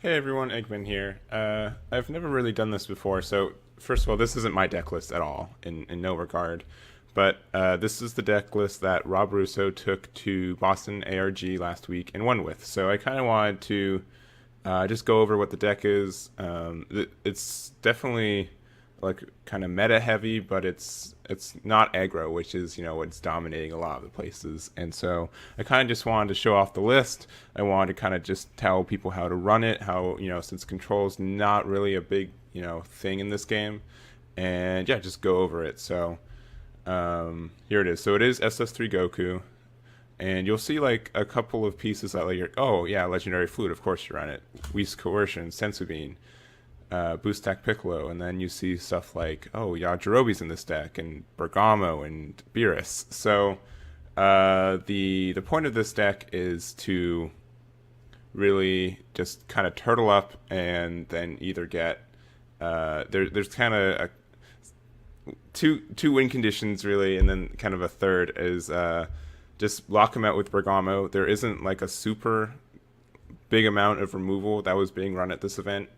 Hey everyone, Egman here. I've never really done this before, so first of all, this isn't my deck list at all, in no regard. But this is the deck list that Rob Russo took to Boston ARG last week and won with. So I kind of wanted to just go over what the deck is. It's definitely like kind of meta heavy, but it's not aggro, which is what's dominating a lot of the places. And so I kind of just wanted to show off the list. I wanted to kind of just tell people how to run it, how since control's not really a big thing in this game, and yeah, just go over it. So here it is. So it is SS3 Goku. And you'll see like a couple of pieces that like, oh yeah, legendary flute, of course you run it. Whis coercion, sensu bean, boost stack Piccolo, and then you see stuff like, oh, Yajirobe's in this deck, and Bergamo and Beerus. So the point of this deck is to really just kind of turtle up and then either get there's kind of two win conditions really, and then kind of a third is just lock him out with Bergamo. There isn't like a super big amount of removal that was being run at this event.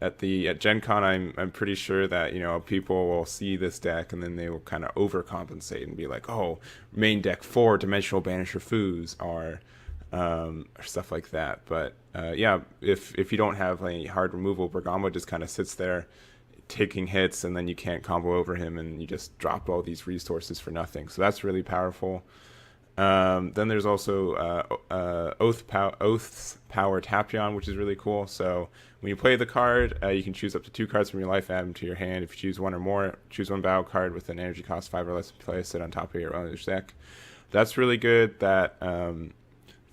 At Gen Con, I'm pretty sure that people will see this deck and then they will kind of overcompensate and be like, oh, main deck 4 dimensional banisher foos or stuff like that. But yeah, if you don't have any hard removal, Bergamo just kind of sits there taking hits, and then you can't combo over him, and you just drop all these resources for nothing. So that's really powerful. Then there's also Oath's Power Tapion, which is really cool. So when you play the card, you can choose up to 2 cards from your life, add them to your hand. If you choose 1 or more, choose 1 battle card with an energy cost 5 or less and place it on top of your owner's deck. That's really good. That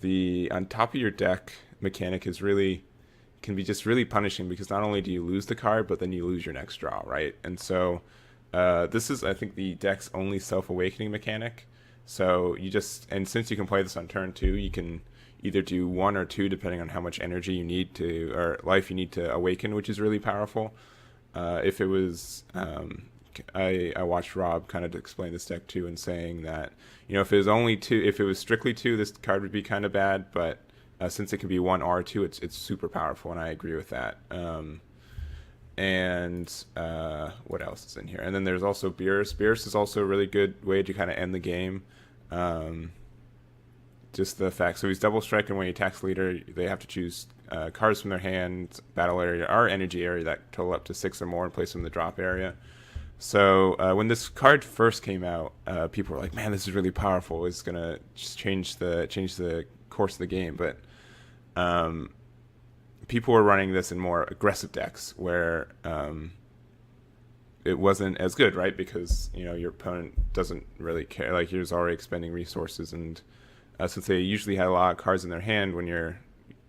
the on top of your deck mechanic can be just really punishing, because not only do you lose the card, but then you lose your next draw, right? And so this is, I think, the deck's only self-awakening mechanic. So since you can play this on turn 2, you can either do 1 or 2 depending on how much energy you need to, or life you need to awaken, which is really powerful. If it was, I watched Rob kind of explain this deck too, and saying that if it was only 2, if it was strictly 2, this card would be kind of bad. But since it can be 1 or 2, it's super powerful, and I agree with that. And what else is in here? And then there's also Beerus. Beerus is also a really good way to kind of end the game. Just the fact, so he's double strike, and when he attacks leader, they have to choose cards from their hand, battle area, or energy area that total up to 6 or more, and place them in the drop area. So when this card first came out, people were like, "Man, this is really powerful. It's gonna just change the course of the game." But people were running this in more aggressive decks where it wasn't as good, right? Because your opponent doesn't really care. Like, you're already expending resources, and since they usually had a lot of cards in their hand when you're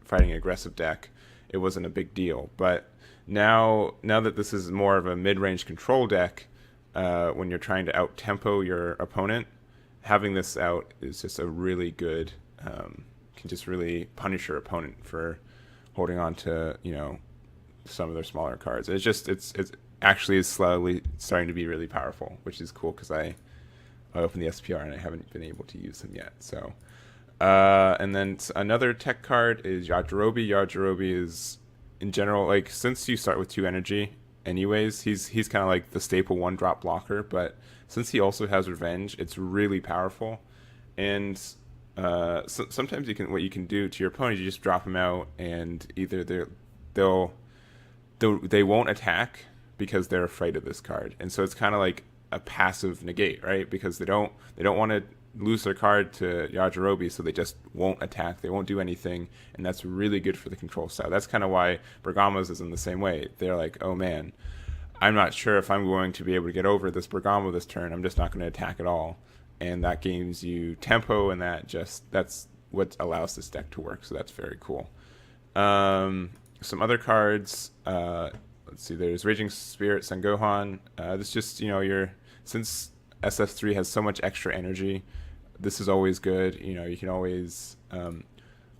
fighting an aggressive deck, it wasn't a big deal. But now that this is more of a mid-range control deck, when you're trying to out-tempo your opponent, having this out is just a really good, can just really punish your opponent for holding on to some of their smaller cards. It's actually is slowly starting to be really powerful, which is cool, because I opened the SPR and I haven't been able to use them yet. So and then another tech card is Yajirobe. Yajirobe is, in general, like, since you start with 2 energy anyways, he's kind of like the staple 1-drop blocker. But since he also has revenge, it's really powerful. And sometimes what you can do to your opponent, you just drop him out, and either they won't attack because they're afraid of this card, and so it's kind of like a passive negate, right? Because they don't want to lose their card to Yajirobe, so they just won't attack. They won't do anything, and that's really good for the control style. That's kind of why Bergamo's is in the same way. They're like, oh man, I'm not sure if I'm going to be able to get over this Bergamo this turn. I'm just not going to attack at all. And that gains you tempo, and that's what allows this deck to work. So that's very cool. Some other cards. Let's see. There's Raging Spirit Sengohan. This just since SF3 has so much extra energy, this is always good. You can always.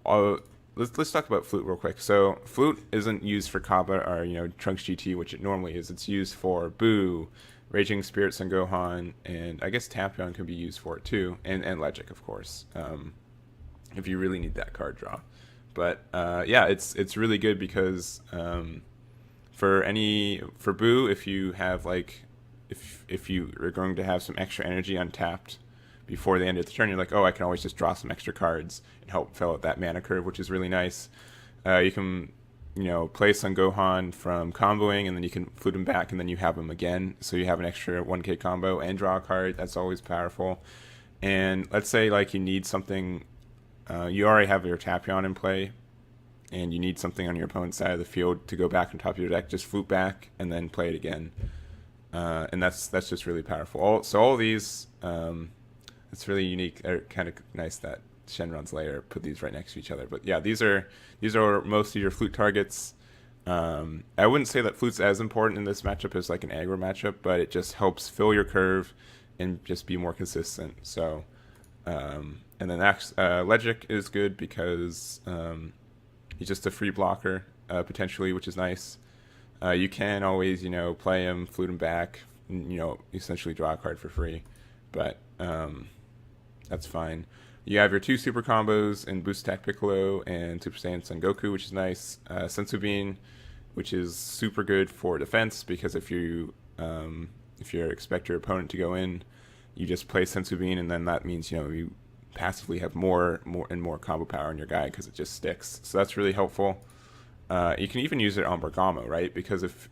Let's talk about Flute real quick. So Flute isn't used for Kaba or Trunks GT, which it normally is. It's used for Boo, Raging Spirit Sengohan, and I guess Tapion can be used for it too, and Legic, of course, if you really need that card draw. But yeah, it's really good because for Boo, if you have like if you are going to have some extra energy untapped before the end of the turn, you're like, oh, I can always just draw some extra cards and help fill out that mana curve, which is really nice. You can play Sun Gohan from comboing, and then you can flute him back, and then you have him again, so you have an extra 1k combo and draw a card. That's always powerful. And let's say like you need something, you already have your Tapion in play, and you need something on your opponent's side of the field to go back on top of your deck. Just flute back and then play it again, and that's just really powerful. So all these, it's really unique. They're kind of nice that Shenron's Lair put these right next to each other. But yeah, these are most of your flute targets. I wouldn't say that flute's as important in this matchup as like an aggro matchup, but it just helps fill your curve and just be more consistent. So, and then Legic is good because he's just a free blocker potentially, which is nice. You can always play him, flute him back, essentially draw a card for free, but that's fine. You have your two super combos in Boost Attack Piccolo and Super Saiyan Son Goku, which is nice. Senzu Bean, which is super good for defense, because if you expect your opponent to go in, you just play Senzu Bean, and then that means you passively have more combo power on your guy because it just sticks. So that's really helpful. You can even use it on Bergamo, right? Because if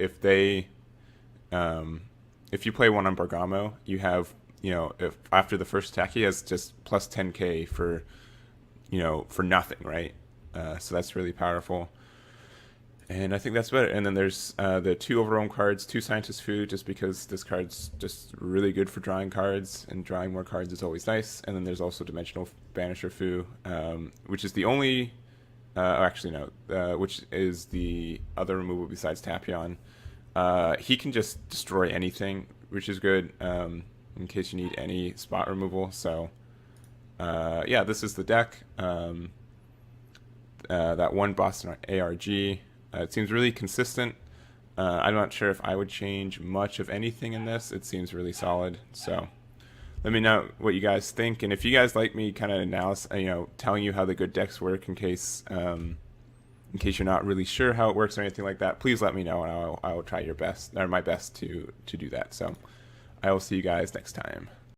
you play one on Bergamo, you have if after the first attack he has just plus 10k for nothing, right? So that's really powerful. And I think that's better. And then there's the two Overwhelm cards, two Scientist Food, just because this card's just really good for drawing cards, and drawing more cards is always nice. And then there's also Dimensional Banisher Fu, which is the only, which is the other removal besides Tapion. He can just destroy anything, which is good. In case you need any spot removal. So yeah, this is the deck. That one Boston ARG, it seems really consistent. I'm not sure if I would change much of anything in this. It seems really solid. So let me know what you guys think, and if you guys like me kind of telling you how the good decks work in case you're not really sure how it works or anything like that, please let me know, and I will try my best to do that. So I will see you guys next time.